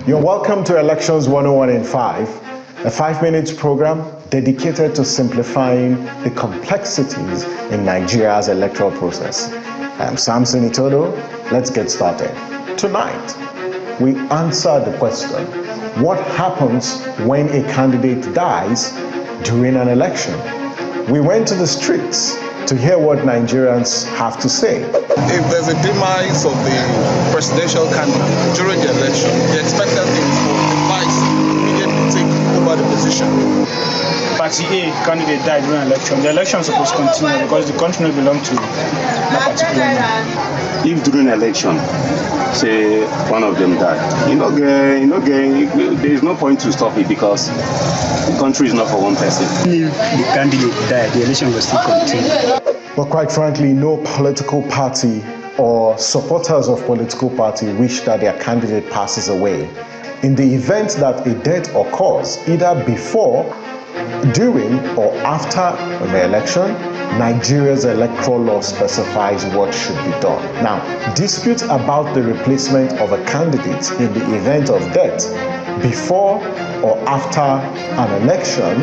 You're welcome to Elections 101 in 5, a 5-minute program dedicated to simplifying the complexities in Nigeria's electoral process. I'm Samson Itodo. Let's get started. Tonight, we answer the question, what happens when a candidate dies during an election? We went to the streets to hear what Nigerians have to say. If there's a demise of the presidential candidate during the election, the expected thing is for the vice immediately take over the position. Party A candidate died during an election. The election is supposed to continue because the country will belong to that particular man. If during election, say one of them died, there is no point to stop it because the country is not for one person. If the candidate died, the election will still continue. But quite frankly, no political party or supporters of political party wish that their candidate passes away. In the event that a death occurs, either before, during, or after the election, Nigeria's electoral law specifies what should be done. Now, disputes about the replacement of a candidate in the event of death before or after an election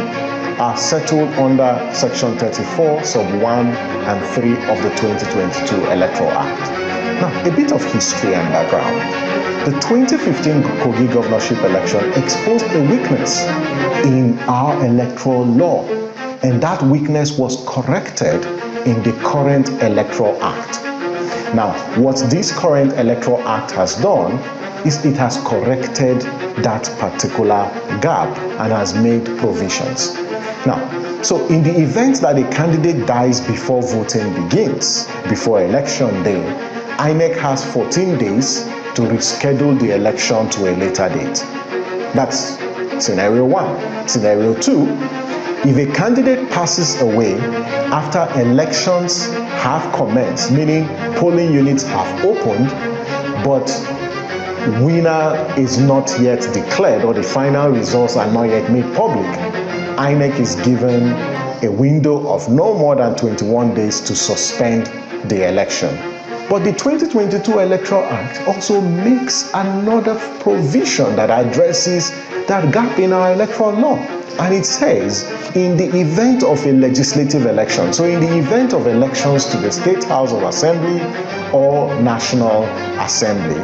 are settled under Section 34, Sub 1 and 3 of the 2022 Electoral Act. Now, a bit of history and background. The 2015 Kogi governorship election exposed a weakness in our electoral law, and that weakness was corrected in the current Electoral Act. Now, what this current Electoral Act has done is it has corrected that particular gap and has made provisions. Now, so in the event that a candidate dies before voting begins, before election day, INEC has 14 days to reschedule the election to a later date. That's scenario 1. Scenario 2, if a candidate passes away after elections have commenced, meaning polling units have opened, but winner is not yet declared or the final results are not yet made public, INEC is given a window of no more than 21 days to suspend the election. But the 2022 Electoral Act also makes another provision that addresses that gap in our electoral law. And it says, in the event of a legislative election, so in the event of elections to the State House of Assembly or National Assembly,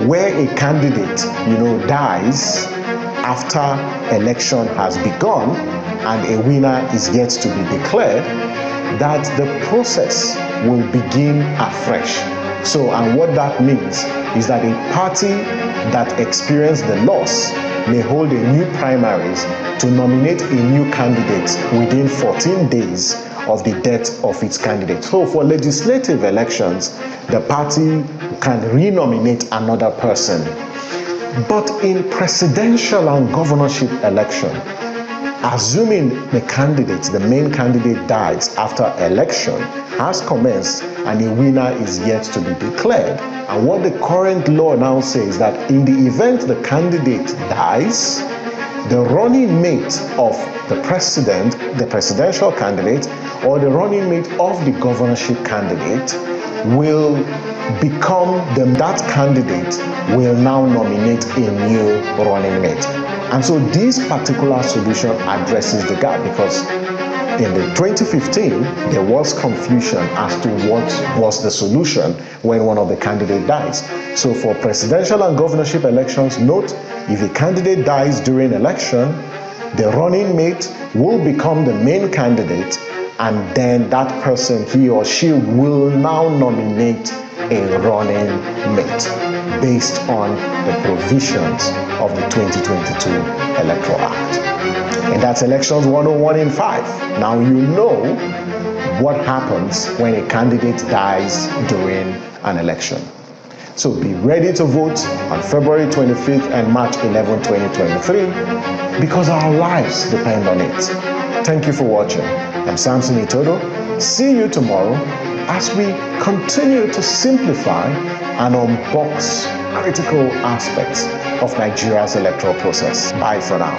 where a candidate, dies after election has begun and a winner is yet to be declared, that the process will begin afresh. So, and what that means is that a party that experienced the loss may hold a new primaries to nominate a new candidate within 14 days of the death of its candidate. So for legislative elections, the party can renominate another person. But in presidential and governorship election, assuming the main candidate dies after election has commenced and a winner is yet to be declared. And what the current law now says that in the event the candidate dies, the running mate of the presidential candidate, or the running mate of the governorship candidate will become that candidate will now nominate a new running mate. And so this particular solution addresses the gap because in the 2015, there was confusion as to what was the solution when one of the candidates dies. So for presidential and governorship elections, note, if a candidate dies during election, the running mate will become the main candidate, and then that person, he or she, will now nominate a running mate based on the provisions of the 2022 Electoral Act. And that's Elections 101 in 5. Now you know what happens when a candidate dies during an election. So be ready to vote on February 25th and March 11, 2023, because our lives depend on it. Thank you for watching. I'm Samson Itodo. See you tomorrow as we continue to simplify and unbox critical aspects of Nigeria's electoral process. Bye for now.